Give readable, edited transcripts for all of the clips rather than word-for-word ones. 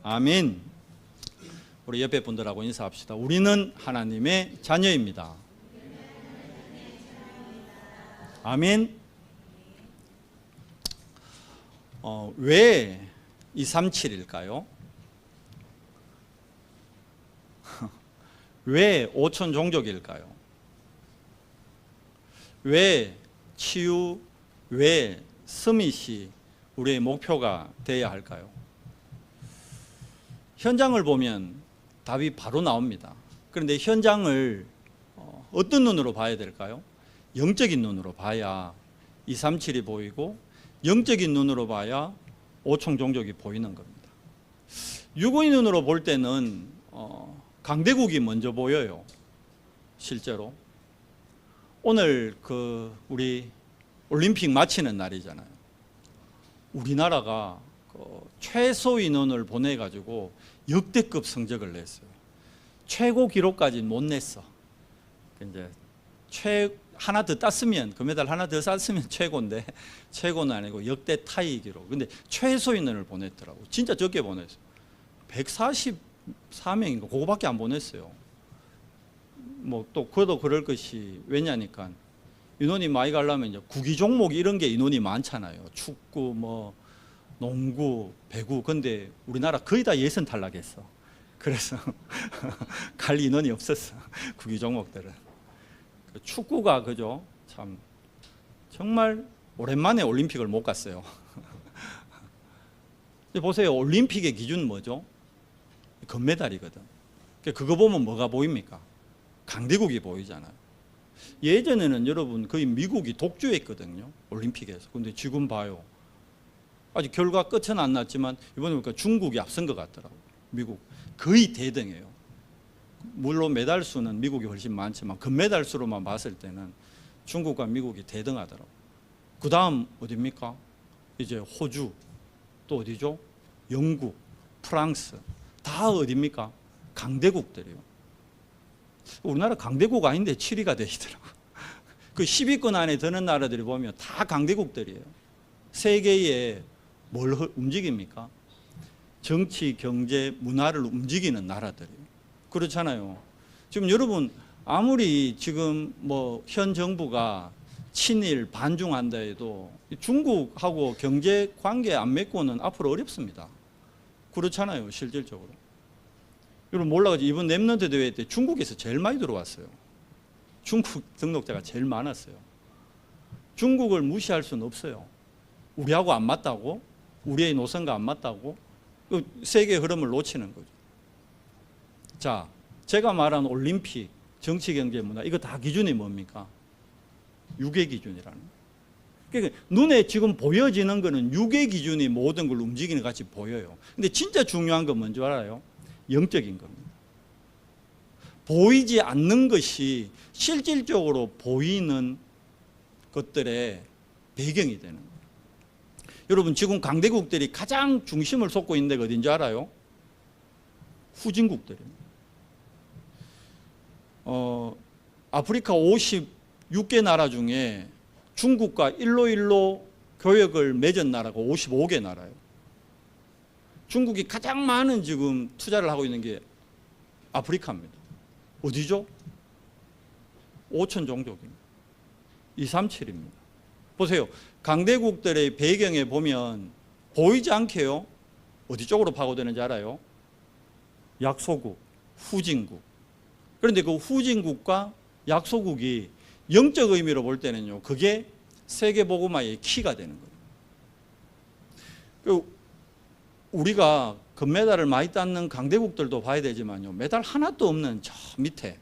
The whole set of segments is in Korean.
아멘. 우리 옆에 분들하고 인사합시다. 우리는 하나님의 자녀입니다. 아멘. 왜 237일까요? 왜 5천 종족일까요? 왜 치유, 왜 스밋이 우리의 목표가 되어야 할까요? 현장을 보면 답이 바로 나옵니다. 그런데 현장을 어떤 눈으로 봐야 될까요? 영적인 눈으로 봐야 237이 보이고, 영적인 눈으로 봐야 5천 종족이 보이는 겁니다. 육의 눈으로 볼 때는 강대국이 먼저 보여요. 실제로 오늘 우리 올림픽 마치는 날이잖아요. 우리나라가 최소 인원을 보내가지고 역대급 성적을 냈어요. 최고 기록까지는 못 냈어. 이제 하나 더 땄으면, 금메달 하나 더 땄으면 최고인데, 최고는 아니고 역대 타이 기록. 근데 최소 인원을 보냈더라고. 진짜 적게 보냈어요. 144명인가 그거밖에 안 보냈어요. 뭐 또 그도 그럴 것이 왜냐니까 인원이 많이 가려면 이제 구기 종목 이런 게 인원이 많잖아요. 축구, 뭐 농구, 배구. 근데 우리나라 거의 다 예선 탈락했어. 그래서 갈 인원이 없었어. 구기 종목들은. 축구가 그죠? 참 정말 오랜만에 올림픽을 못 갔어요. 보세요. 올림픽의 기준 뭐죠? 금메달이거든. 그거 보면 뭐가 보입니까? 강대국이 보이잖아요. 예전에는 여러분 거의 미국이 독주했거든요. 올림픽에서. 근데 지금 봐요. 아직 결과 끝은 안 났지만 이번에 보니까 중국이 앞선 것 같더라고요. 미국 거의 대등해요. 물론 메달 수는 미국이 훨씬 많지만 금메달 수로만 봤을 때는 중국과 미국이 대등하더라고요. 그 다음 어디입니까? 이제 호주, 또 어디죠? 영국, 프랑스. 다 어디입니까? 강대국들이요. 우리나라 강대국 아닌데 7위가 되시더라고요. 그 10위권 안에 드는 나라들이 보면 다 강대국들이에요. 세계에 뭘 움직입니까? 정치, 경제, 문화를 움직이는 나라들이에요. 그렇잖아요. 지금 여러분 아무리 지금 뭐 현 정부가 친일 반중한다 해도 중국하고 경제 관계 안 맺고는 앞으로 어렵습니다. 그렇잖아요. 실질적으로. 여러분 몰라가지고 이번 랩넌트 대회 때 중국에서 제일 많이 들어왔어요. 중국 등록자가 제일 많았어요. 중국을 무시할 수는 없어요. 우리하고 안 맞다고? 우리의 노선과 안 맞다고? 세계 흐름을 놓치는 거죠. 자, 제가 말한 올림픽, 정치, 경제, 문화 이거 다 기준이 뭡니까? 육의 기준이라는 거예요. 그러니까 눈에 지금 보여지는 거는 육의 기준이 모든 걸 움직이는 것 같이 보여요. 근데 진짜 중요한 건 뭔지 알아요? 영적인 겁니다. 보이지 않는 것이 실질적으로 보이는 것들의 배경이 되는 거예요. 여러분 지금 강대국들이 가장 중심을 쏟고 있는 데가 어딘지 알아요? 후진국들입니다. 아프리카 56개 나라 중에 중국과 일로 교역을 맺은 나라가 55개 나라예요. 중국이 가장 많은 지금 투자를 하고 있는 게 아프리카입니다. 어디죠? 5천 종족입니다. 237입니다. 보세요. 강대국들의 배경에 보면 보이지 않게요. 어디 쪽으로 파고드는지 알아요? 약소국, 후진국. 그런데 그 후진국과 약소국이 영적 의미로 볼 때는요, 그게 세계복음화의 키가 되는 거예요. 우리가 금메달을 많이 땄는 강대국들도 봐야 되지만요, 메달 하나도 없는 저 밑에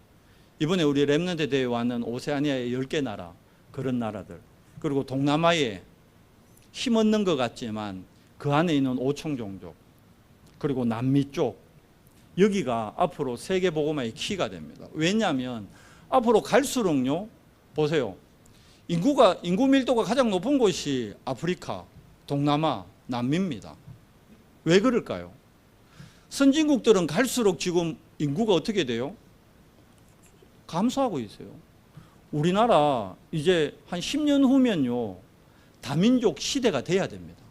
이번에 우리 랩넌트 대회에 왔는 오세아니아의 10개 나라, 그런 나라들, 그리고 동남아에 힘없는 것 같지만 그 안에 있는 5천 종족, 그리고 남미 쪽, 여기가 앞으로 세계복음화의 키가 됩니다. 왜냐하면 앞으로 갈수록요, 보세요. 인구 밀도가 가장 높은 곳이 아프리카, 동남아, 남미입니다. 왜 그럴까요? 선진국들은 갈수록 지금 인구가 어떻게 돼요? 감소하고 있어요. 우리나라 이제 한 10년 후면요, 다민족 시대가 돼야 됩니다.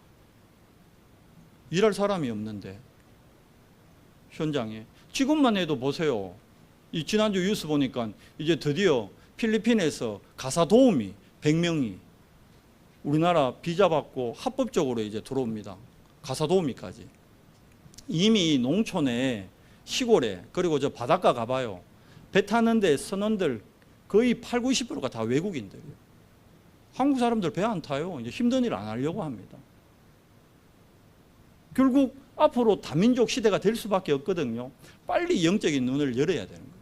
일할 사람이 없는데 현장에. 지금만 해도 보세요. 이 지난주 뉴스 보니까 이제 드디어 필리핀에서 가사 도우미 100명이 우리나라 비자 받고 합법적으로 이제 들어옵니다. 가사 도우미까지. 이미 농촌에 시골에 그리고 저 바닷가 가봐요. 배 타는데 선원들 거의 80~90%가 다 외국인들이에요. 한국 사람들 배 안 타요. 이제 힘든 일 안 하려고 합니다. 결국 앞으로 다민족 시대가 될 수밖에 없거든요. 빨리 영적인 눈을 열어야 되는 거예요.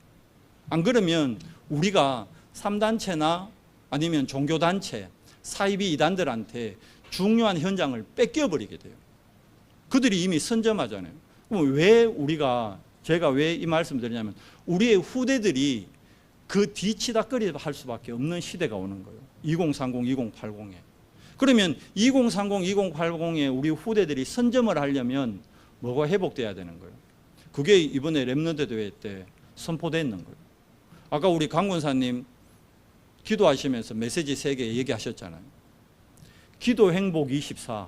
안 그러면 우리가 3단체나 아니면 종교단체, 사이비 이단들한테 중요한 현장을 뺏겨버리게 돼요. 그들이 이미 선점하잖아요. 그럼 왜 제가 왜 이 말씀을 드리냐면 우리의 후대들이 그 뒤치다꺼리 할 수밖에 없는 시대가 오는 거예요. 2030, 2080에. 그러면 2030, 2080에 우리 후대들이 선점을 하려면 뭐가 회복돼야 되는 거예요? 그게 이번에 렘넌트 대회 때 선포되는 거예요. 아까 우리 강 권사님 기도하시면서 메시지 3개 얘기하셨잖아요. 기도 행복 24.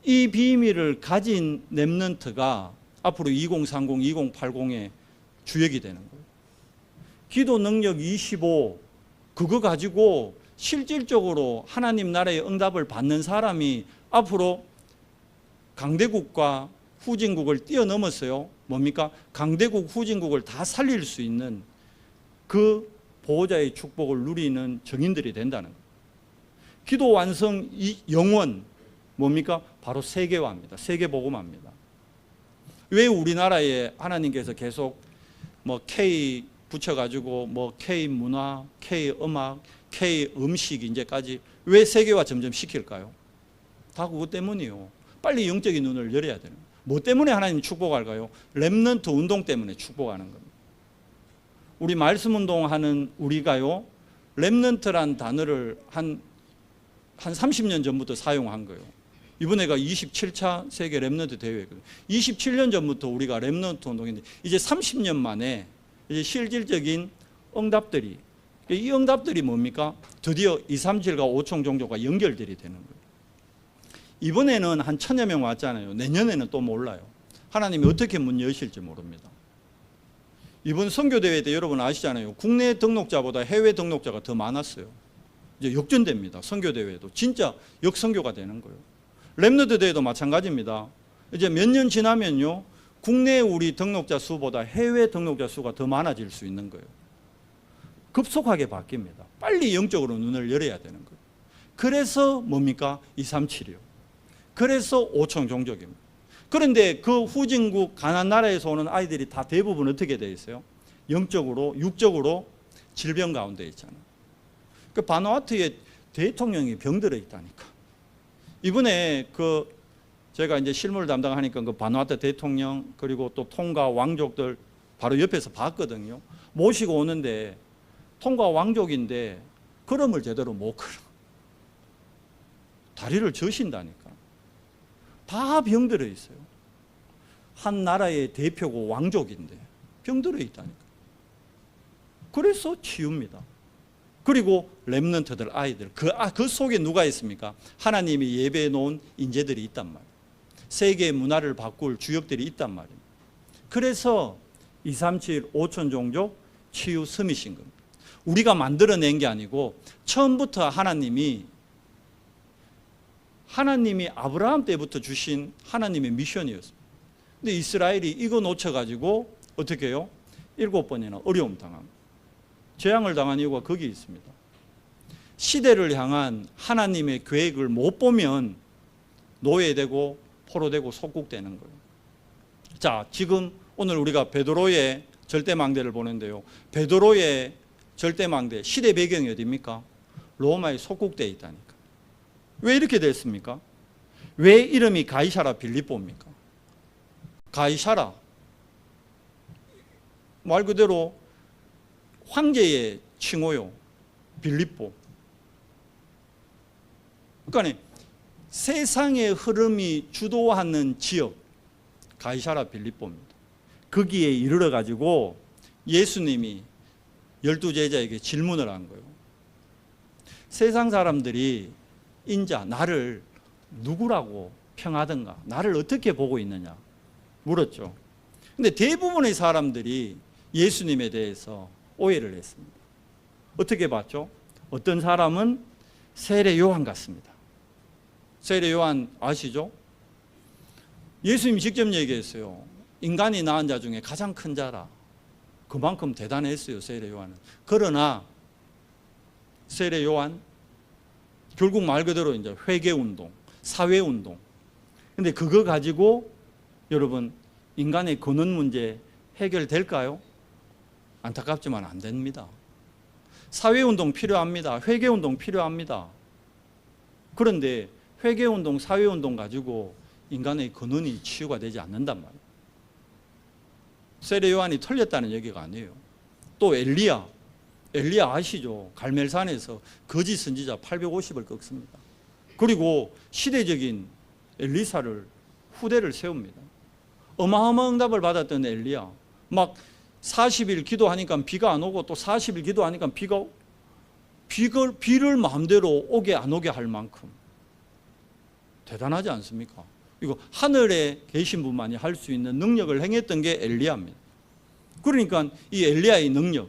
이 비밀을 가진 렘넌트가 앞으로 2030, 2080의 주역이 되는 거예요. 기도 능력 25. 그거 가지고 실질적으로 하나님 나라의 응답을 받는 사람이 앞으로 강대국과 후진국을 뛰어넘었어요. 뭡니까? 강대국, 후진국을 다 살릴 수 있는 그 보호자의 축복을 누리는 정인들이 된다는 거예요. 기도 완성 영원 뭡니까? 바로 세계화입니다. 세계복음화입니다. 왜 우리나라에 하나님께서 계속 뭐 K 붙여가지고 뭐 K 문화, K 음악, K 음식 이제까지 왜 세계화 점점 시킬까요? 다 그것 때문이요. 빨리 영적인 눈을 열어야 되는 거예요. 뭐 때문에 하나님 축복할까요? 렘넌트 운동 때문에 축복하는 겁니다. 우리 말씀 운동하는 우리가요, 렘넌트란 단어를 한 30년 전부터 사용한 거예요. 이번에가 27차 세계 렘넌트 대회거든요. 27년 전부터 우리가 렘넌트 운동인데 이제 30년 만에 이제 실질적인 응답들이, 이 응답들이 뭡니까? 드디어 237과 5총 종교가 연결들이 되는 거예요. 이번에는 한 1000여 명 왔잖아요. 내년에는 또 몰라요. 하나님이 어떻게 문 여실지 모릅니다. 이번 선교대회 때 여러분 아시잖아요. 국내 등록자보다 해외 등록자가 더 많았어요. 이제 역전됩니다. 선교대회도 진짜 역선교가 되는 거예요. 렘넌트 대회도 마찬가지입니다. 이제 몇 년 지나면요, 국내 우리 등록자 수보다 해외 등록자 수가 더 많아질 수 있는 거예요. 급속하게 바뀝니다. 빨리 영적으로 눈을 열어야 되는 거예요. 그래서 뭡니까? 237이요. 그래서 5총 종족입니다. 그런데 그 후진국 가난 나라에서 오는 아이들이 다 대부분 어떻게 되어 있어요? 영적으로, 육적으로 질병 가운데 있잖아요. 그 바누아투의 대통령이 병들어 있다니까. 이번에 제가 이제 실무를 담당하니까 그 바누아투 대통령 그리고 또 통가 왕족들 바로 옆에서 봤거든요. 모시고 오는데 통가 왕족인데 걸음을 제대로 못 걸어. 다리를 저신다니까. 다 병들어 있어요. 한 나라의 대표고 왕족인데 병들어 있다니까. 그래서 치웁니다. 그리고 렘넌트들 아이들 그 속에 누가 있습니까? 하나님이 예배해 놓은 인재들이 있단 말이에요. 세계의 문화를 바꿀 주역들이 있단 말입니다. 그래서 237 5천 종족 치유 서밋인 겁니다. 우리가 만들어낸 게 아니고 처음부터 하나님이 아브라함 때부터 주신 하나님의 미션이었습니다. 근데 이스라엘이 이거 놓쳐가지고 어떻게 해요? 7번이나 어려움 당합니다. 재앙을 당한 이유가 거기에 있습니다. 시대를 향한 하나님의 계획을 못 보면 노예되고 포로되고 속국되는 거예요. 자, 지금 오늘 우리가 베드로의 절대망대를 보는데요. 베드로의 절대망대 시대 배경이 어디입니까? 로마의 속국대에 있다니까. 왜 이렇게 됐습니까? 왜 이름이 가이사라 빌립보입니까? 가이사라 말 그대로 황제의 칭호요. 빌립보. 그러니까 세상의 흐름이 주도하는 지역 가이사라 빌립보입니다. 거기에 이르러 가지고 예수님이 12제자에게 질문을 한 거예요. 세상 사람들이 인자, 나를 누구라고 평하든가, 나를 어떻게 보고 있느냐 물었죠. 근데 대부분의 사람들이 예수님에 대해서 오해를 했습니다. 어떻게 봤죠? 어떤 사람은 세례 요한 같습니다. 세례 요한 아시죠? 예수님이 직접 얘기했어요. 인간이 낳은 자 중에 가장 큰 자라. 그만큼 대단했어요, 세례 요한은. 그러나 세례 요한 결국 말 그대로 이제 회개운동, 사회운동. 근데 그거 가지고 여러분 인간의 근원 문제 해결될까요? 안타깝지만 안 됩니다. 사회운동 필요합니다. 회개운동 필요합니다. 그런데 회개운동, 사회운동 가지고 인간의 근원이 치유가 되지 않는단 말이에요. 세례 요한이 틀렸다는 얘기가 아니에요. 또 엘리야 아시죠? 갈멜산에서 거짓 선지자 850을 꺾습니다. 그리고 시대적인 엘리사를 후대를 세웁니다. 어마어마한 응답을 받았던 엘리야, 막 40일 기도하니까 비가 안 오고 또 40일 기도하니까 비를 마음대로 오게 안 오게 할 만큼 대단하지 않습니까? 이거 하늘에 계신 분만이 할 수 있는 능력을 행했던 게 엘리야입니다. 그러니까 이 엘리야의 능력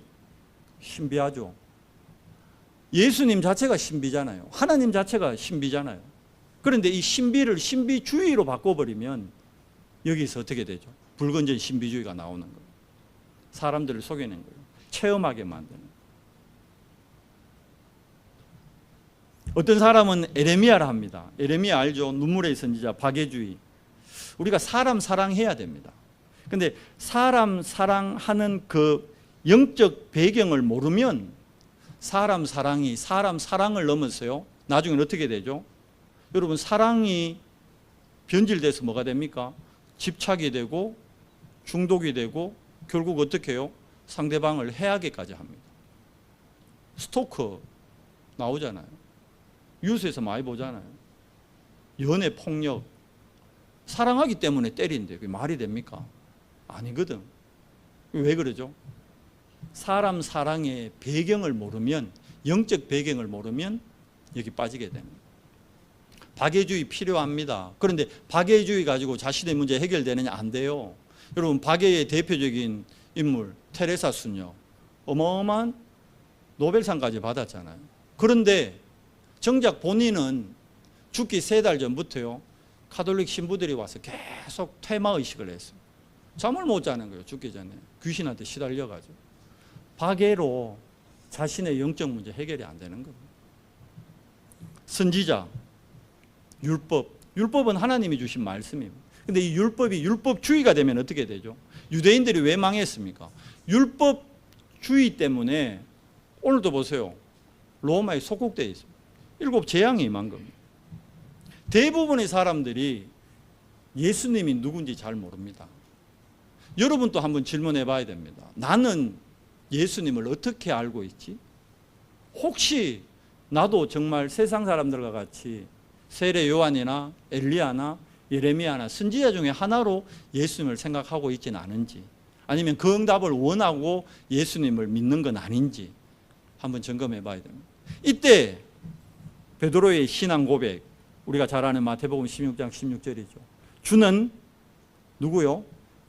신비하죠. 예수님 자체가 신비잖아요. 하나님 자체가 신비잖아요. 그런데 이 신비를 신비주의로 바꿔버리면 여기서 어떻게 되죠? 불건전 신비주의가 나오는 거예요. 사람들을 속이는 거예요. 체험하게 만드는 거예요. 어떤 사람은 에레미야라 합니다. 에레미야 알죠? 눈물의 선지자, 박애주의. 우리가 사람 사랑해야 됩니다. 근데 사람 사랑하는 그 영적 배경을 모르면 사람 사랑이 사람 사랑을 넘어서요. 나중에 어떻게 되죠? 여러분 사랑이 변질돼서 뭐가 됩니까? 집착이 되고 중독이 되고 결국 어떻게 해요? 상대방을 해하게까지 합니다. 스토커 나오잖아요. 뉴스에서 많이 보잖아요. 연애 폭력. 사랑하기 때문에 때린대. 그게 말이 됩니까? 아니거든. 왜 그러죠? 사람 사랑의 배경을 모르면, 영적 배경을 모르면 여기 빠지게 됩니다. 박애주의 필요합니다. 그런데 박애주의 가지고 자신의 문제 해결되느냐? 안 돼요. 여러분 박애의 대표적인 인물 테레사 수녀 어마어마한 노벨상까지 받았잖아요. 그런데 정작 본인은 죽기 3달 전부터요 가톨릭 신부들이 와서 계속 퇴마의식을 했어요. 잠을 못 자는 거예요. 죽기 전에 귀신한테 시달려가지고. 박애로 자신의 영적 문제 해결이 안 되는 겁니다. 선지자, 율법은 하나님이 주신 말씀입니다. 근데 이 율법이 율법주의가 되면 어떻게 되죠? 유대인들이 왜 망했습니까? 율법주의 때문에 오늘도 보세요. 로마에 속국되어 있습니다. 7 재앙이 임한 겁니다. 대부분의 사람들이 예수님이 누군지 잘 모릅니다. 여러분도 한번 질문해 봐야 됩니다. 나는 예수님을 어떻게 알고 있지? 혹시 나도 정말 세상 사람들과 같이 세례 요한이나 엘리야나 예레미야나 선지자 중에 하나로 예수님을 생각하고 있지는 않은지, 아니면 그 응답을 원하고 예수님을 믿는 건 아닌지 한번 점검해 봐야 됩니다. 이때 베드로의 신앙 고백, 우리가 잘 아는 마태복음 16장 16절이죠. 주는 누구요?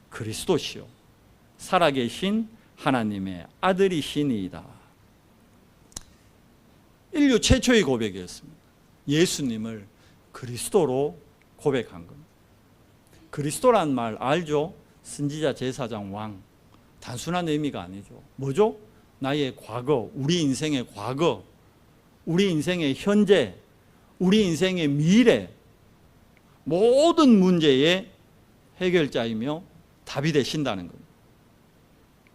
그리스도시요 살아계신 하나님의 아들이시니이다. 인류 최초의 고백이었습니다. 예수님을 그리스도로 고백한 겁니다. 그리스도란 말 알죠? 선지자, 제사장, 왕. 단순한 의미가 아니죠. 뭐죠? 나의 과거, 우리 인생의 과거, 우리 인생의 현재, 우리 인생의 미래, 모든 문제의 해결자이며 답이 되신다는 겁니다.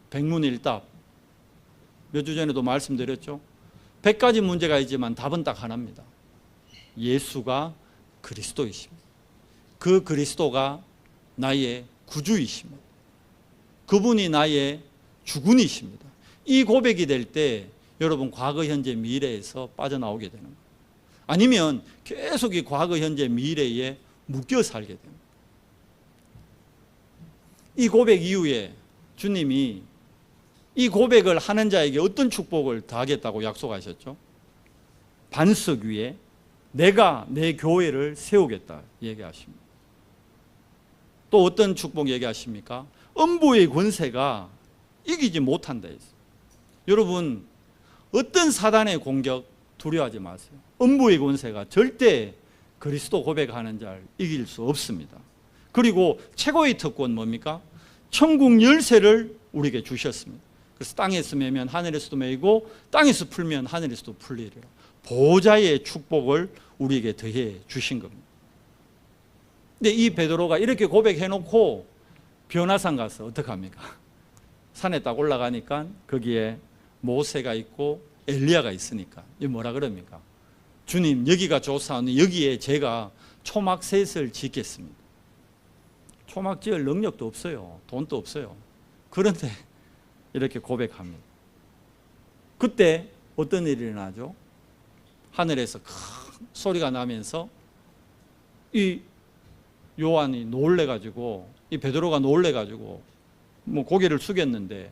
백문일답. 몇 주 전에도 말씀드렸죠. 100가지 문제가 있지만 답은 딱 하나입니다. 예수가 그리스도이십니다. 그 그리스도가 나의 구주이십니다. 그분이 나의 주군이십니다. 이 고백이 될 때 여러분 과거, 현재, 미래에서 빠져나오게 되는 거예요. 아니면 계속 이 과거, 현재, 미래에 묶여 살게 됩니다. 이 고백 이후에 주님이 이 고백을 하는 자에게 어떤 축복을 더하겠다고 약속하셨죠? 반석 위에 내가 내 교회를 세우겠다 얘기하십니다. 또 어떤 축복 얘기하십니까? 음부의 권세가 이기지 못한다 했어요. 여러분, 어떤 사단의 공격 두려워하지 마세요. 음부의 권세가 절대 그리스도 고백하는 자를 이길 수 없습니다. 그리고 최고의 특권 뭡니까? 천국 열쇠를 우리에게 주셨습니다. 그래서 땅에서 매면 하늘에서도 매이고 땅에서 풀면 하늘에서도 풀리리라. 보호자의 축복을 우리에게 더해 주신 겁니다. 근데 이 베드로가 이렇게 고백해놓고 변화산 가서 어떡합니까? 산에 딱 올라가니까 거기에 모세가 있고 엘리야가 있으니까 이 뭐라 그럽니까? 주님, 여기가 좋사오니 여기에 제가 초막셋을 짓겠습니다. 초막 지을 능력도 없어요. 돈도 없어요. 그런데 이렇게 고백합니다. 그때 어떤 일이 일어나죠? 하늘에서 큰 소리가 나면서 이 요한이 놀래가지고, 이 베드로가 놀래가지고 뭐 고개를 숙였는데,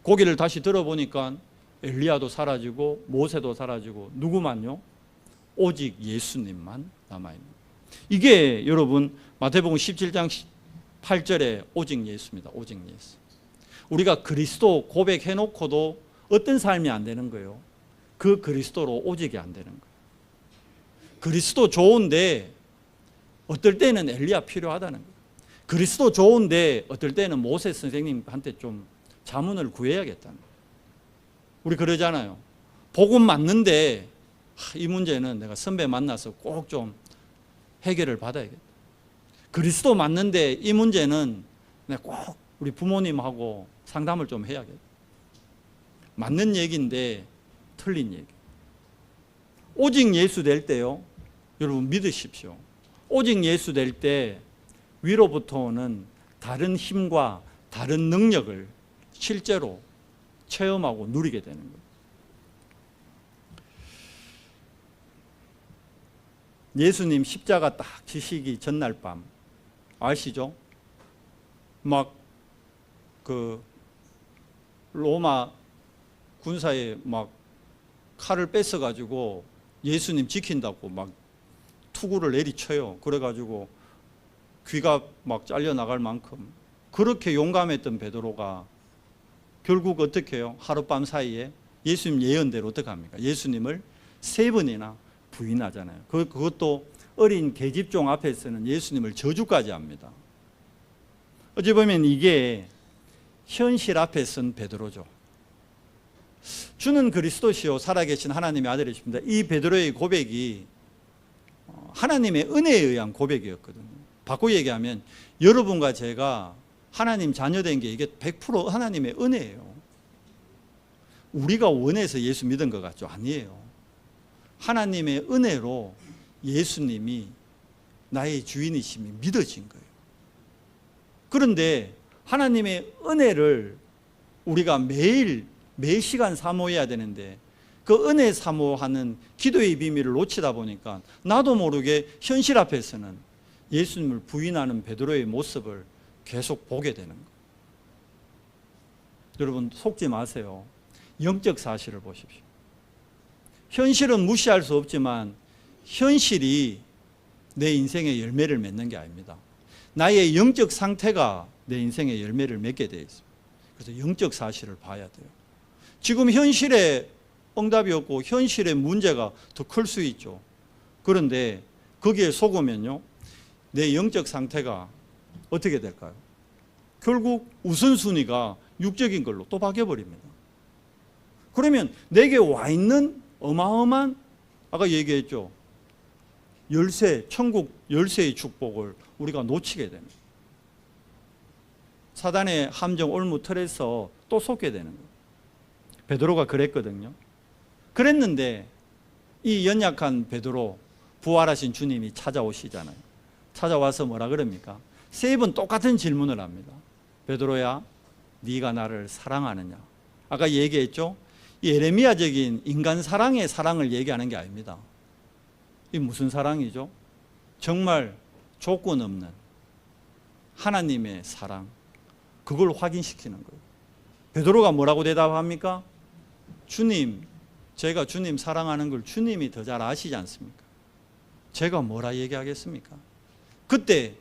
고개를 다시 들어보니까 엘리야도 사라지고 모세도 사라지고 누구만요? 오직 예수님만 남아있는. 이게 여러분 마태복음 17장 8절에 오직 예수입니다. 오직 예수. 우리가 그리스도 고백해놓고도 어떤 삶이 안 되는 거예요? 그 그리스도로 오직이 안 되는 거예요. 그리스도 좋은데 어떨 때는 엘리야 필요하다는 거예요. 그리스도 좋은데 어떨 때는 모세 선생님한테 좀 자문을 구해야겠다는 거예요. 우리 그러잖아요. 복음 맞는데 이 문제는 내가 선배 만나서 꼭 좀 해결을 받아야겠다. 그리스도 맞는데 이 문제는 내가 꼭 우리 부모님하고 상담을 좀 해야겠다. 맞는 얘기인데 틀린 얘기. 오직 예수 될 때요, 여러분 믿으십시오. 오직 예수 될 때 위로부터 오는 다른 힘과 다른 능력을 실제로 체험하고 누리게 되는 거예요. 예수님 십자가 딱 지시기 전날 밤 아시죠? 막 그 로마 군사에 막 칼을 뺏어가지고 예수님 지킨다고 막 투구를 내리쳐요. 그래가지고 귀가 막 잘려나갈 만큼 그렇게 용감했던 베드로가 결국 어떻게 해요? 하룻밤 사이에 예수님 예언대로 어떻게 합니까? 예수님을 3번이나 부인하잖아요. 그것도 어린 계집종 앞에서는 예수님을 저주까지 합니다. 어찌 보면 이게 현실 앞에 선 베드로죠. 주는 그리스도시요 살아계신 하나님의 아들이십니다. 이 베드로의 고백이 하나님의 은혜에 의한 고백이었거든요. 바꾸고 얘기하면 여러분과 제가 하나님 자녀된 게 이게 100% 하나님의 은혜예요. 우리가 원해서 예수 믿은 것 같죠? 아니에요. 하나님의 은혜로 예수님이 나의 주인이심이 믿어진 거예요. 그런데 하나님의 은혜를 우리가 매 시간 사모해야 되는데 그 은혜 사모하는 기도의 비밀을 놓치다 보니까 나도 모르게 현실 앞에서는 예수님을 부인하는 베드로의 모습을 계속 보게 되는 거예요. 여러분 속지 마세요. 영적 사실을 보십시오. 현실은 무시할 수 없지만 현실이 내 인생의 열매를 맺는 게 아닙니다. 나의 영적 상태가 내 인생의 열매를 맺게 되어 있습니다. 그래서 영적 사실을 봐야 돼요. 지금 현실에 응답이 없고 현실의 문제가 더 클 수 있죠. 그런데 거기에 속으면요, 내 영적 상태가 어떻게 될까요? 결국 우선순위가 육적인 걸로 또 바뀌어버립니다. 그러면 내게 와 있는 어마어마한, 아까 얘기했죠, 열쇠, 천국 열쇠의 축복을 우리가 놓치게 됩니다. 사단의 함정 올무 틀에서 또 속게 되는 거예요. 베드로가 그랬거든요. 그랬는데 이 연약한 베드로, 부활하신 주님이 찾아오시잖아요. 찾아와서 뭐라 그럽니까? 3번 똑같은 질문을 합니다. 베드로야, 네가 나를 사랑하느냐? 아까 얘기했죠? 예레미야적인 인간 사랑의 사랑을 얘기하는 게 아닙니다. 이 무슨 사랑이죠? 정말 조건 없는 하나님의 사랑, 그걸 확인시키는 거예요. 베드로가 뭐라고 대답합니까? 주님, 제가 주님 사랑하는 걸 주님이 더 잘 아시지 않습니까? 제가 뭐라 얘기하겠습니까? 그때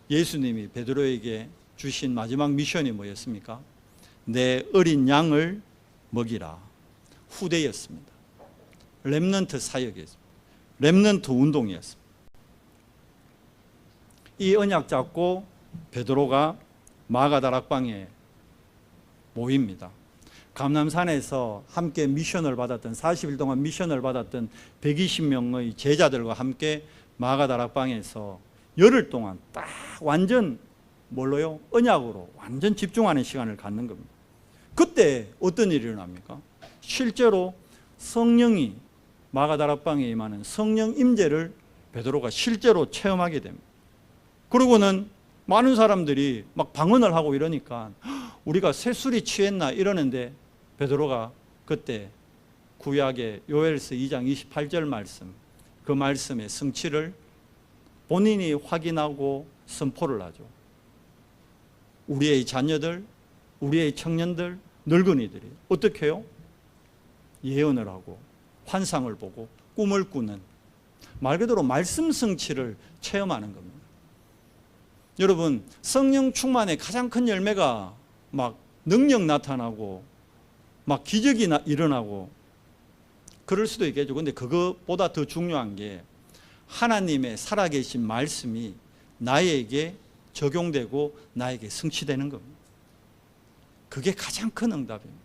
예수님이 베드로에게 주신 마지막 미션이 뭐였습니까? 내 어린 양을 먹이라. 후대였습니다. 렘넌트 사역이었습니다. 렘넌트 운동이었습니다. 이 언약 잡고 베드로가 마가다락방에 모입니다. 감람산에서 함께 미션을 받았던 40일 동안 미션을 받았던 120명의 제자들과 함께 마가다락방에서 열흘 동안 딱 완전 뭘로요? 언약으로 완전 집중하는 시간을 갖는 겁니다. 그때 어떤 일이 일어납니까? 실제로 성령이 마가다락방에 임하는 성령 임재를 베드로가 실제로 체험하게 됩니다. 그러고는 많은 사람들이 막 방언을 하고 이러니까 우리가 새술이 취했나 이러는데 베드로가 그때 구약의 요엘서 2장 28절 말씀, 그 말씀의 성취를 본인이 확인하고 선포를 하죠. 우리의 자녀들, 우리의 청년들, 늙은이들이 어떻게 해요? 예언을 하고 환상을 보고 꿈을 꾸는, 말 그대로 말씀 성취를 체험하는 겁니다. 여러분, 성령 충만의 가장 큰 열매가 막 능력 나타나고 막 기적이 일어나고 그럴 수도 있겠죠. 근데 그것보다 더 중요한 게 하나님의 살아계신 말씀이 나에게 적용되고 나에게 성취되는 겁니다. 그게 가장 큰 응답입니다.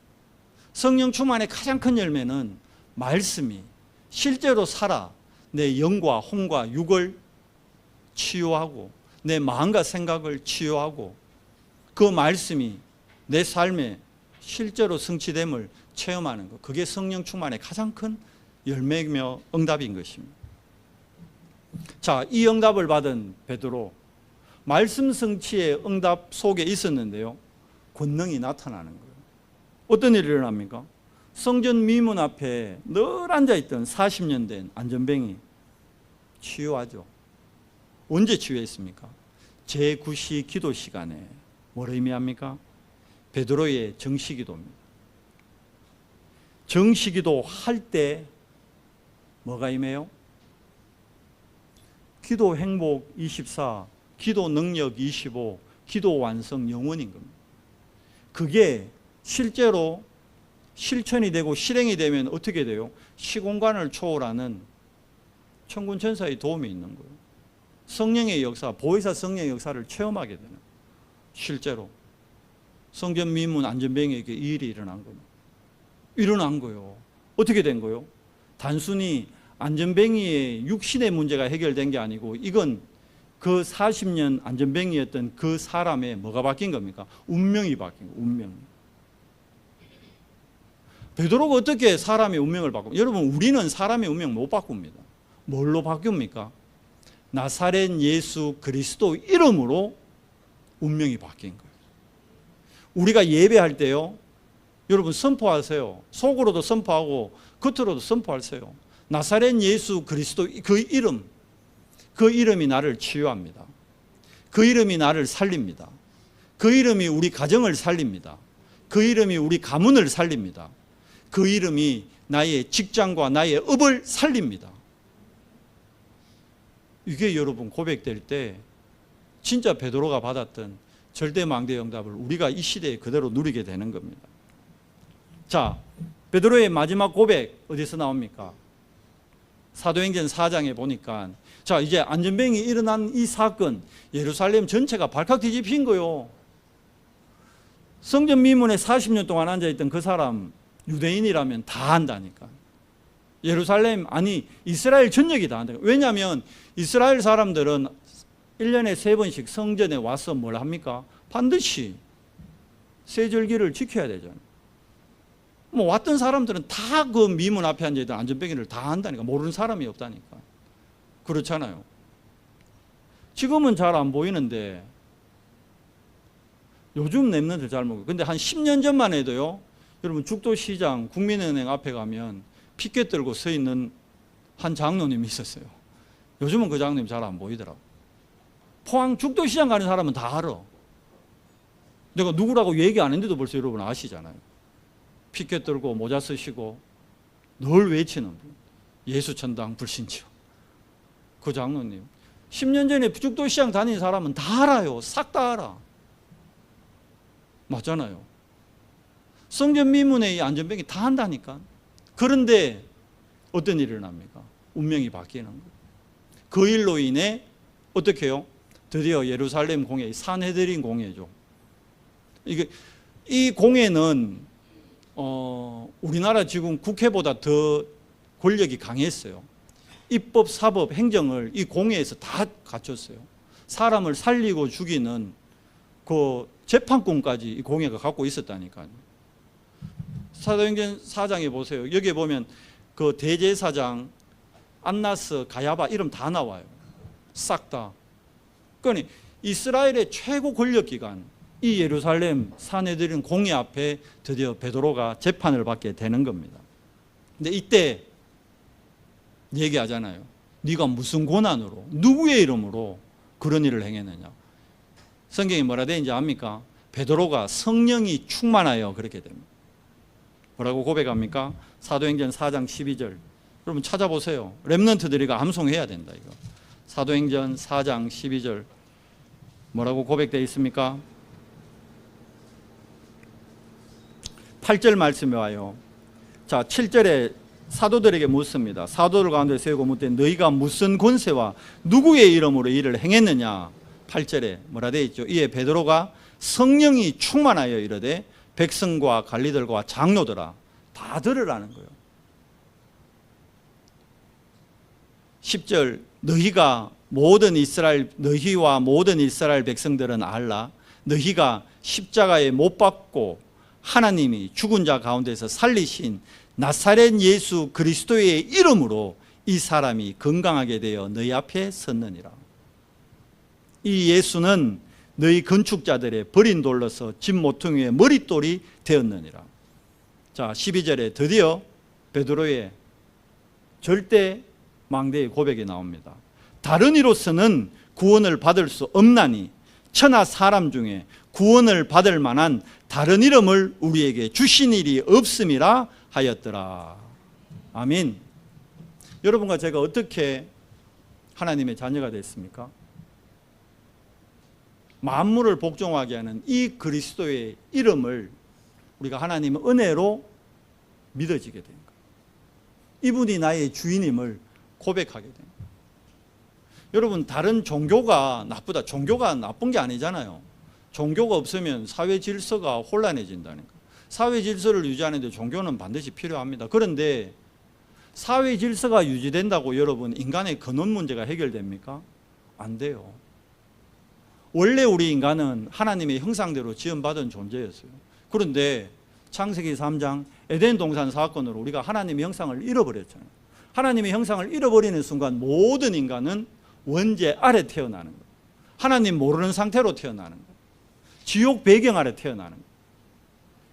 성령 충만의 가장 큰 열매는 말씀이 실제로 살아 내 영과 혼과 육을 치유하고 내 마음과 생각을 치유하고 그 말씀이 내 삶에 실제로 성취됨을 체험하는 것, 그게 성령 충만의 가장 큰 열매이며 응답인 것입니다. 자, 이 응답을 받은 베드로, 말씀 성취의 응답 속에 있었는데요, 권능이 나타나는 거예요. 어떤 일이 일어납니까? 성전 미문 앞에 늘 앉아있던 40년 된 안전뱅이 치유하죠. 언제 치유했습니까? 제9시 기도 시간에. 뭐를 의미합니까? 베드로의 정시기도입니다. 정시기도 할 때 뭐가 임해요? 기도 행복 24, 기도 능력 25, 기도 완성 영원인 겁니다. 그게 실제로 실천이 되고 실행이 되면 어떻게 돼요? 시공간을 초월하는 천군 천사의 도움이 있는 거예요. 성령의 역사, 보혜사 성령의 역사를 체험하게 되는 거예요. 실제로 성전 미문 안전뱅이에게 이 일이 일어난 겁니다. 일어난 거예요. 어떻게 된 거예요? 단순히 안전뱅이의 육신의 문제가 해결된 게 아니고 이건 그 40년 안전뱅이였던 그 사람의 뭐가 바뀐 겁니까? 운명이 바뀐 거예요. 운명. 베드로가 어떻게 사람의 운명을 바꿉니까? 여러분, 우리는 사람의 운명 못 바꿉니다. 뭘로 바뀝니까? 나사렛 예수 그리스도 이름으로 운명이 바뀐 거예요. 우리가 예배할 때요, 여러분 선포하세요. 속으로도 선포하고 겉으로도 선포하세요. 나사렛 예수 그리스도 그 이름, 그 이름이 나를 치유합니다. 그 이름이 나를 살립니다. 그 이름이 우리 가정을 살립니다. 그 이름이 우리 가문을 살립니다. 그 이름이 나의 직장과 나의 업을 살립니다. 이게 여러분 고백될 때 진짜 베드로가 받았던 절대망대 응답을 우리가 이 시대에 그대로 누리게 되는 겁니다. 자, 베드로의 마지막 고백 어디서 나옵니까? 사도행전 4장에 보니까, 자, 이제 안전뱅이 일어난 이 사건, 예루살렘 전체가 발칵 뒤집힌 거요. 성전 미문에 40년 동안 앉아있던 그 사람, 유대인이라면 다 안다니까. 예루살렘, 아니 이스라엘 전역이 다 한다니까. 왜냐하면 이스라엘 사람들은 1년에 3번씩 성전에 와서 뭘 합니까? 반드시 세절기를 지켜야 되잖아요. 뭐 왔던 사람들은 다 그 미문 앞에 앉아있던 안전뱅이를 다 한다니까. 모르는 사람이 없다니까. 그렇잖아요. 지금은 잘 안 보이는데 요즘 랩런트들 잘 모르고. 근데 한 10년 전만 해도요, 여러분 죽도시장 국민은행 앞에 가면 피켓 들고 서 있는 한 장로님이 있었어요. 요즘은 그 장로님 잘 안 보이더라고. 포항 죽도시장 가는 사람은 다 알아. 내가 누구라고 얘기 안 했는데도 벌써 여러분 아시잖아요. 피켓 들고 모자 쓰시고 늘 외치는 분. 예수천당 불신지요. 그 장로님 10년 전에 죽도시장 다닌 사람은 다 알아요. 싹 다 알아. 맞잖아요. 성전 미문의 안전병이 다 한다니까. 그런데 어떤 일이 일어납니까? 운명이 바뀌는 거예요. 그 일로 인해 어떻게 해요? 드디어 예루살렘 공회, 산헤드린 공회죠. 이 공회는 우리나라 지금 국회보다 더 권력이 강했어요. 입법, 사법, 행정을 이 공회에서 다 갖췄어요. 사람을 살리고 죽이는 그 재판권까지 이 공회가 갖고 있었다니까요. 사도행전 4장에 보세요. 여기에 보면 그 대제사장, 안나스, 가야바 이름 다 나와요. 싹 다. 그러니 이스라엘의 최고 권력기관 이 예루살렘 산헤드린 공회 앞에 드디어 베드로가 재판을 받게 되는 겁니다. 근데 이때 얘기하잖아요. 네가 무슨 권한으로 누구의 이름으로 그런 일을 행했느냐. 성경이 뭐라 되는지 압니까? 베드로가 성령이 충만하여 그렇게 됩니다. 뭐라고 고백합니까? 사도행전 4장 12절. 여러분 찾아보세요. 렘넌트들이 암송해야 된다. 이거. 사도행전 4장 12절 뭐라고 고백되어 있습니까? 8절 말씀에 와요. 자, 7절에 사도들에게 묻습니다. 사도들 가운데 세우고 묻되 너희가 무슨 권세와 누구의 이름으로 이를 행했느냐. 8절에 뭐라 되어 있죠? 이에 베드로가 성령이 충만하여 이르되 백성과 관리들과 장로들아 다 들으라는 거예요. 10절 너희와 모든 이스라엘 백성들은 알라. 너희가 십자가에 못 박고 하나님이 죽은 자 가운데서 살리신 나사렛 예수 그리스도의 이름으로 이 사람이 건강하게 되어 너희 앞에 섰느니라. 이 예수는 너희 건축자들의 버린 돌로서 집 모퉁이의 머릿돌이 되었느니라. 자, 12절에 드디어 베드로의 절대 망대의 고백이 나옵니다. 다른 이로서는 구원을 받을 수 없나니 천하 사람 중에 구원을 받을 만한 다른 이름을 우리에게 주신 일이 없음이라 하였더라. 아멘. 여러분과 제가 어떻게 하나님의 자녀가 됐습니까? 만물을 복종하게 하는 이 그리스도의 이름을 우리가 하나님의 은혜로 믿어지게 된 거예요. 이분이 나의 주인임을 고백하게 된 거예요. 여러분 다른 종교가 나쁘다. 종교가 나쁜 게 아니잖아요. 종교가 없으면 사회 질서가 혼란해진다니까. 사회 질서를 유지하는데 종교는 반드시 필요합니다. 그런데 사회 질서가 유지된다고 여러분 인간의 근원 문제가 해결됩니까? 안 돼요. 원래 우리 인간은 하나님의 형상대로 지음받은 존재였어요. 그런데 창세기 3장 에덴 동산 사건으로 우리가 하나님의 형상을 잃어버렸잖아요. 하나님의 형상을 잃어버리는 순간 모든 인간은 원죄 아래 태어나는 거예요. 하나님 모르는 상태로 태어나는 거예요. 지옥 배경 아래 태어나는 거예요.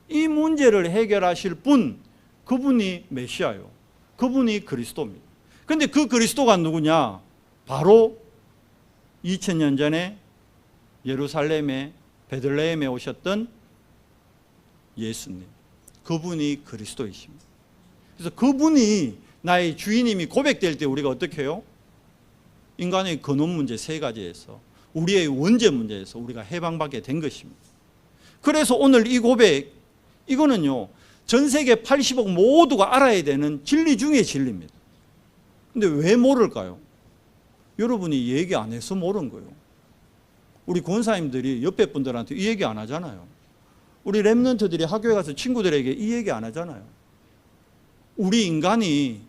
이 문제를 해결하실 분, 그분이 메시아요. 그분이 그리스도입니다. 그런데 그 그리스도가 누구냐? 바로 2000년 전에 예루살렘에 베들레헴에 오셨던 예수님. 그분이 그리스도이십니다. 그래서 그분이 나의 주인임이 고백될 때 우리가 어떻게 해요? 인간의 근원 문제 세 가지에서 우리의 원죄 문제에서 우리가 해방받게 된 것입니다. 그래서 오늘 이 고백 이거는요 전 세계 80억 모두가 알아야 되는 진리 중의 진리입니다. 근데 왜 모를까요? 여러분이 얘기 안 해서 모르는 거예요. 우리 권사님들이 옆에 분들한테 이 얘기 안 하잖아요. 우리 렘넌트들이 학교에 가서 친구들에게 이 얘기 안 하잖아요. 우리 인간이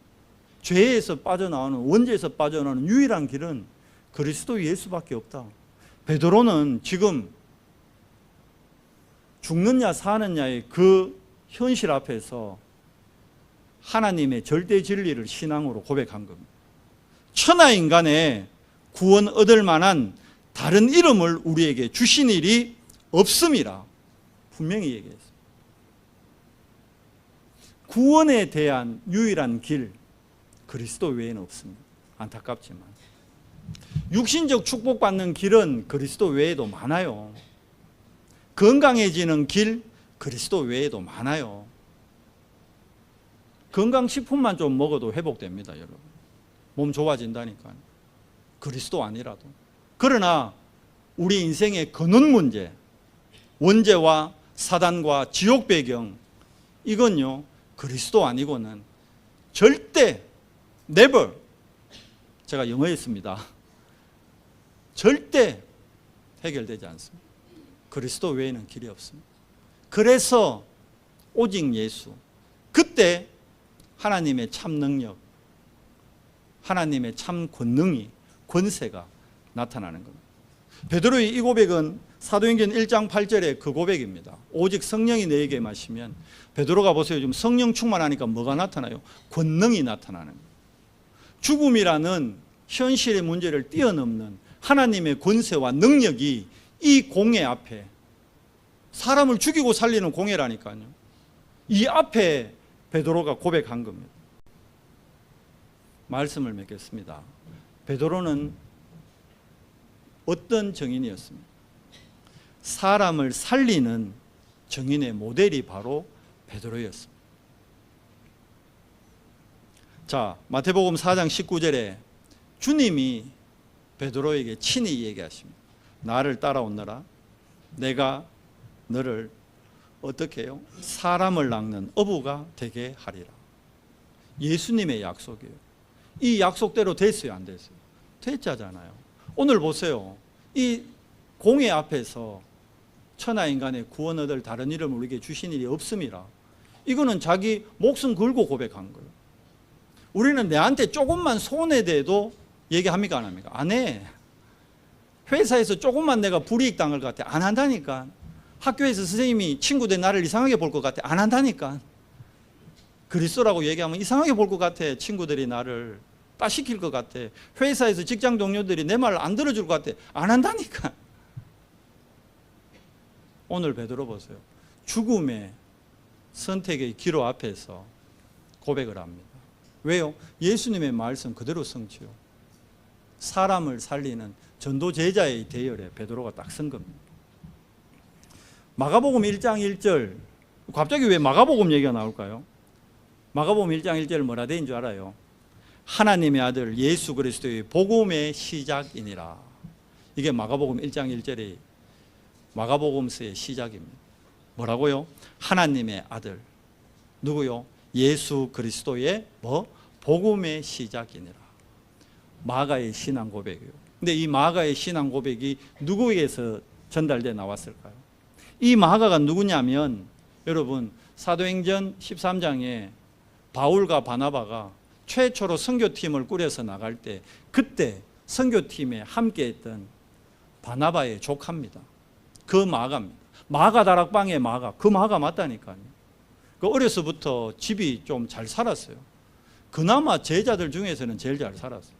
죄에서 빠져나오는 원죄에서 빠져나오는 유일한 길은 그리스도 예수밖에 없다. 베드로는 지금 죽느냐 사느냐의 그 현실 앞에서 하나님의 절대 진리를 신앙으로 고백한 겁니다. 천하 인간의 구원 얻을 만한 다른 이름을 우리에게 주신 일이 없음이라 분명히 얘기했어요. 구원에 대한 유일한 길 그리스도 외에는 없습니다. 안타깝지만 육신적 축복받는 길은 그리스도 외에도 많아요. 건강해지는 길 그리스도 외에도 많아요. 건강식품만 좀 먹어도 회복됩니다. 여러분 몸 좋아진다니까요. 그리스도 아니라도. 그러나 우리 인생의 근원 문제, 원죄와 사단과 지옥 배경, 이건요 그리스도 아니고는 절대 never, 제가 영어에 있습니다, 절대 해결되지 않습니다. 그리스도 외에는 길이 없습니다. 그래서 오직 예수, 그때 하나님의 참 능력, 하나님의 참 권능이, 권세가 나타나는 겁니다. 베드로의 이 고백은 사도행전 1장 8절의 그 고백입니다. 오직 성령이 너에게 마시면, 베드로가 보세요, 지금 성령 충만하니까 뭐가 나타나요? 권능이 나타나는 거예요. 죽음이라는 현실의 문제를 뛰어넘는 하나님의 권세와 능력이 이 공회 앞에, 사람을 죽이고 살리는 공회라니까요, 이 앞에 베드로가 고백한 겁니다. 말씀을 맺겠습니다. 베드로는 어떤 정인이었습니까? 사람을 살리는 정인의 모델이 바로 베드로였습니다. 자, 마태복음 4장 19절에 주님이 베드로에게 친히 얘기하십니다. 나를 따라오너라. 내가 너를 어떻게 해요? 사람을 낚는 어부가 되게 하리라. 예수님의 약속이에요. 이 약속대로 됐어요, 안 됐어요? 됐잖아요. 오늘 보세요. 이 공회 앞에서 천하인간의 구원 얻을 다른 이름을 우리에게 주신 일이 없음이라. 이거는 자기 목숨 걸고 고백한 거예요. 우리는 내한테 조금만 손해돼도 얘기합니까, 안 합니까? 안 해. 회사에서 조금만 내가 불이익 당할 것 같아, 안 한다니까. 학교에서 선생님이 친구들 나를 이상하게 볼 것 같아, 안 한다니까. 그리스도라고 얘기하면 이상하게 볼 것 같아. 친구들이 나를 따시킬 것 같아. 회사에서 직장 동료들이 내 말을 안 들어줄 것 같아, 안 한다니까. 오늘 베드로 보세요. 죽음의 선택의 기로 앞에서 고백을 합니다. 왜요? 예수님의 말씀 그대로 성취요. 사람을 살리는 전도 제자의 대열에 베드로가 딱 선 겁니다. 마가복음 1장 1절, 갑자기 왜 마가복음 얘기가 나올까요? 마가복음 1장 1절 뭐라 되는 줄 알아요? 하나님의 아들 예수 그리스도의 복음의 시작이니라. 이게 마가복음 1장 1절의 마가복음서의 시작입니다. 뭐라고요? 하나님의 아들, 누구요? 예수 그리스도의 복음의 시작이니라. 마가의 신앙 고백이에요. 근데 이 마가의 신앙 고백이 누구에게서 전달돼 나왔을까요? 이 마가가 누구냐면, 여러분 사도행전 13장에 바울과 바나바가 최초로 선교팀을 꾸려서 나갈 때, 그때 선교팀에 함께했던 바나바의 조카입니다. 그 마가입니다. 마가 다락방의 마가, 그 마가 맞다니까요. 그 어려서부터 집이 좀 잘 살았어요. 그나마 제자들 중에서는 제일 잘 살았어요.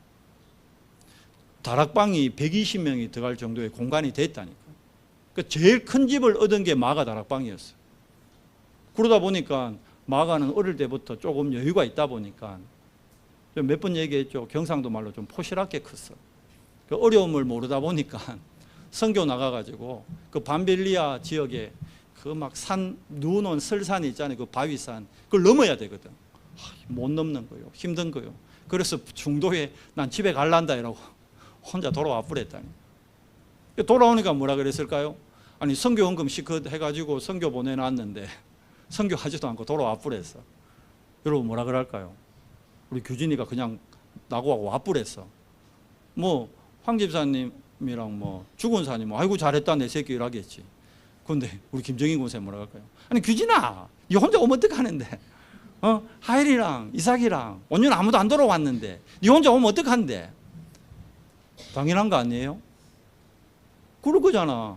다락방이 120명이 들어갈 정도의 공간이 됐다니까. 그 제일 큰 집을 얻은 게 마가 다락방이었어요. 그러다 보니까 마가는 어릴 때부터 조금 여유가 있다 보니까, 몇 번 얘기했죠. 경상도 말로 좀 포시랗게 컸어. 그 어려움을 모르다 보니까 선교 나가가지고 그 밤빌리아 지역에 그 막 산, 눈 온 설산이 있잖아요. 그 바위산, 그걸 넘어야 되거든. 못 넘는 거요. 힘든 거요. 그래서 중도에 난 집에 갈란다 이러고 혼자 돌아와 버렸다니. 돌아오니까 뭐라 그랬을까요? 아니 선교헌금 시컷 해가지고 선교 보내놨는데 선교하지도 않고 돌아와 버렸어. 여러분 뭐라 그럴까요? 우리 규진이가 그냥 나고하고 와 버렸어. 뭐 황 집사님이랑 뭐 주군사님 아이고 잘했다 내 새끼 이라겠지. 근데 우리 김정인 군사님 뭐라 할까요? 아니 규진아, 이 혼자 오면 어떡하는데? 하일이랑 이삭이랑 온유는 아무도 안 돌아왔는데 니 혼자 오면 어떡한데? 당연한 거 아니에요? 그럴 거잖아.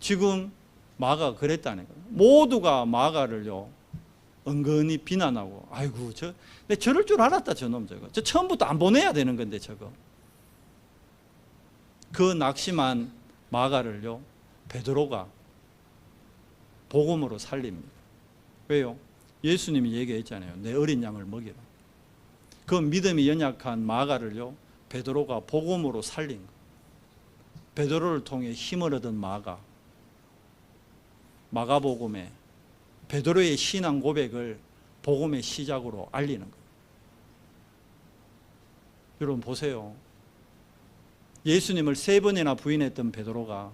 지금 마가 그랬다는 거예요. 모두가 마가를요 은근히 비난하고, 아이고 내 저럴 줄 알았다 저놈 저거. 저 처음부터 안 보내야 되는 건데 저거. 그 낙심한 마가를요 베드로가 복음으로 살립니다. 왜요? 예수님이 얘기했잖아요. 내 어린 양을 먹이라. 그 믿음이 연약한 마가를요 베드로가 복음으로 살린 거예요. 베드로를 통해 힘을 얻은 마가복음에 베드로의 신앙 고백을 복음의 시작으로 알리는 거예요. 여러분 보세요. 예수님을 3번이나 부인했던 베드로가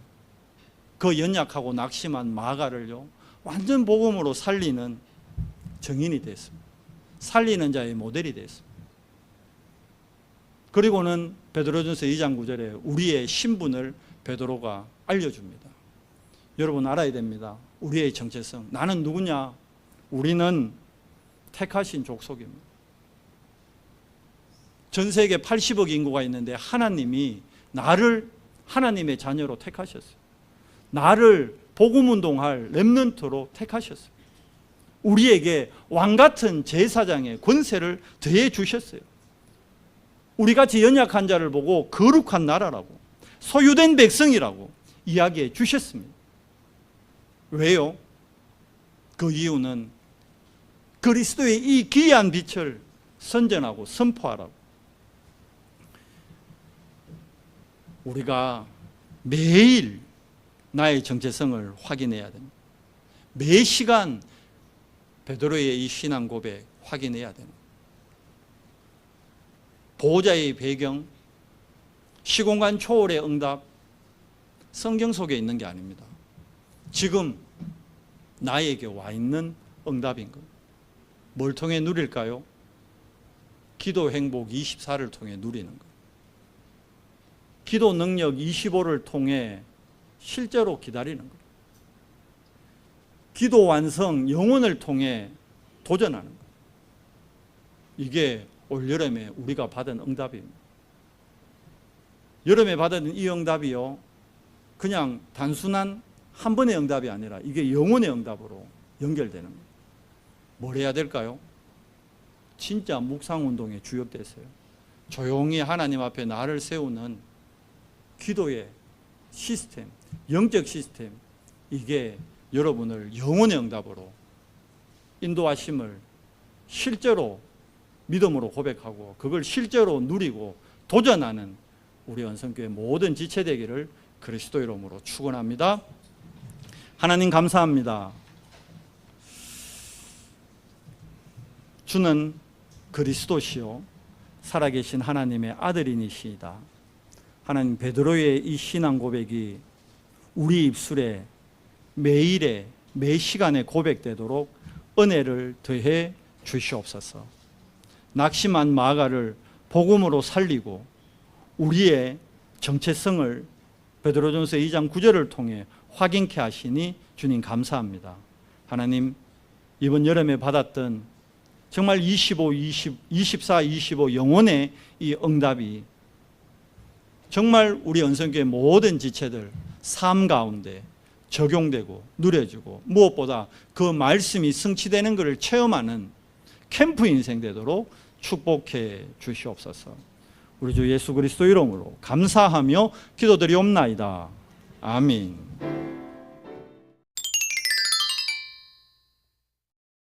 그 연약하고 낙심한 마가를요 완전 복음으로 살리는 정인이 됐습니다. 살리는 자의 모델이 됐습니다. 그리고는 베드로전서 2장 9절에 우리의 신분을 베드로가 알려줍니다. 여러분 알아야 됩니다. 우리의 정체성. 나는 누구냐? 우리는 택하신 족속입니다. 전 세계 80억 인구가 있는데 하나님이 나를 하나님의 자녀로 택하셨어요. 나를 복음운동할 렘넌트로 택하셨어요. 우리에게 왕같은 제사장의 권세를 더해 주셨어요. 우리같이 연약한 자를 보고 거룩한 나라라고 소유된 백성이라고 이야기해 주셨습니다. 왜요? 그 이유는 그리스도의 이 귀한 빛을 선전하고 선포하라고. 우리가 매일 나의 정체성을 확인해야 됩니다. 매 시간 베드로의 이 신앙 고백 확인해야 됩니다. 보호자의 배경, 시공간 초월의 응답, 성경 속에 있는 게 아닙니다. 지금 나에게 와 있는 응답인 것. 뭘 통해 누릴까요? 기도 행복 24를 통해 누리는 것. 기도 능력 25를 통해 실제로 기다리는 것. 기도 완성 영혼을 통해 도전하는 것. 이게 올여름에 우리가 받은 응답입니다. 여름에 받은 이 응답이요 그냥 단순한 한 번의 응답이 아니라 이게 영혼의 응답으로 연결되는 거예요. 뭘 해야 될까요? 진짜 묵상운동에 주역됐어요. 조용히 하나님 앞에 나를 세우는 기도의 시스템, 영적 시스템, 이게 여러분을 영혼의 응답으로 인도하심을 실제로 믿음으로 고백하고 그걸 실제로 누리고 도전하는 우리 언성교회 모든 지체 되기를 그리스도 이름으로 축원합니다. 하나님 감사합니다. 주는 그리스도시요 살아계신 하나님의 아들이니시이다. 하나님, 베드로의 이 신앙 고백이 우리 입술에 매일에 매 시간에 고백되도록 은혜를 더해 주시옵소서. 낙심한 마가를 복음으로 살리고 우리의 정체성을 베드로전서 2장 9절을 통해 확인케 하시니 주님 감사합니다. 하나님, 이번 여름에 받았던 정말 24, 25 영혼의 이 응답이 정말 우리 언성교회 모든 지체들 삶 가운데 적용되고 누려지고 무엇보다 그 말씀이 성취되는 것을 체험하는 캠프 인생 되도록 축복해 주시옵소서. 우리 주 예수 그리스도 이름으로 감사하며 기도드리옵나이다. 아멘.